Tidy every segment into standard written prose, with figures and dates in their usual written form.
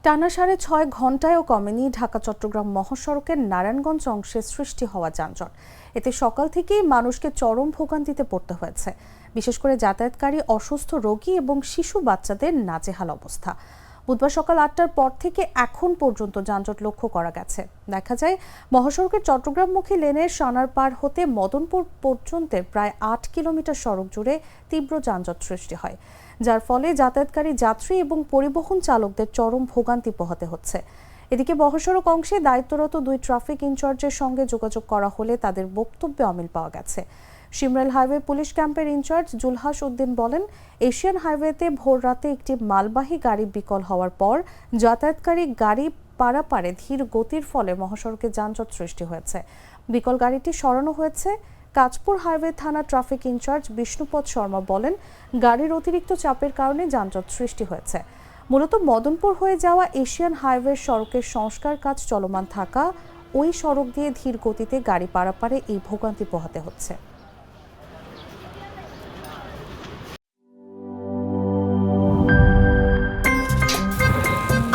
টানা ৬.৫ ঘণ্টায়ও কমেনি ঢাকা চট্টগ্রাম মহাসড়কের নারায়ণগঞ্জ অংশে সৃষ্টি হওয়া যানজট। এতে সকাল থেকেই মানুষকে চরম ভোগান্তিতে পড়তে হয়েছে। বিশেষ করে যাতায়াতকারী, অসুস্থ রোগী এবং শিশু বাচ্চাদের নাজেহাল অবস্থা। বুধবার সকাল ৮টার পর থেকে এখন পর্যন্ত যানজট লক্ষ্য করা গেছে। দেখা যায় মহাসড়কের চট্টগ্রামমুখী লেনের সানার পার হতে মদনপুর পর্যন্ত প্রায় ৮ কিলোমিটার সড়ক জুড়ে তীব্র যানজট সৃষ্টি হয়, যার ফলে যাতায়াতকারী যাত্রী এবং পরিবহন চালকদের চরম ভোগান্তি পোহাতে হচ্ছে। এদিকে মহাসড়ক অংশে দায়িত্বরত ২ ট্রাফিক ইনচার্জের সঙ্গে যোগাযোগ করা হলে তাদের বক্তব্যে অমিল পাওয়া গেছে। শিমরেল হাইওয়ে পুলিশ ক্যাম্পের ইনচার্জ জুলহাস উদ্দিন বলেন, এশিয়ান হাইওয়েতে ভোররাতে একটি মালবাহী গাড়ি বিকল হওয়ার পর যাতায়াতকারী গাড়ি পারাপারে ধীর গতির ফলে মহাসড়কে যানজট সৃষ্টি হয়েছে। বিকল গাড়িটি সরানো হয়েছে। কাঁচপুর হাইওয়ে থানা ট্রাফিক ইনচার্জ বিষ্ণুপদ শর্মা বলেন, গাড়ির অতিরিক্ত চাপের কারণে যানজট সৃষ্টি হয়েছে। মূলত মদনপুর হয়ে যাওয়া এশিয়ান হাইওয়ে সড়কের সংস্কার কাজ চলমান থাকা ওই সড়ক দিয়ে ধীর গতিতে গাড়ি পারাপারে এই ভোগান্তি পোহাতে হচ্ছে।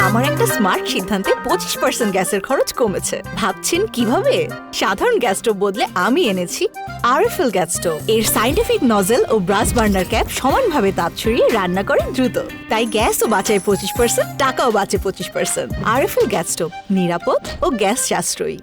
আমার একটা স্মার্ট সিদ্ধান্তে 25% গ্যাসের খরচ কমেছে। ভাবছেন কিভাবে? সাধারণ গ্যাস স্টোভ বদলে আমি এনেছি আরএফএল গ্যাস স্টোভ। এর সাইন্টিফিক নজল ও ব্রাস বার্নার ক্যাপ সমানভাবে তাপ ছড়িয়ে রান্না করে দ্রুত। তাই গ্যাসও বাঁচায় 25%, টাকাও বাঁচে 25%। আরএফএল গ্যাস স্টোভ নিরাপদ ও গ্যাস সাশ্রয়ী।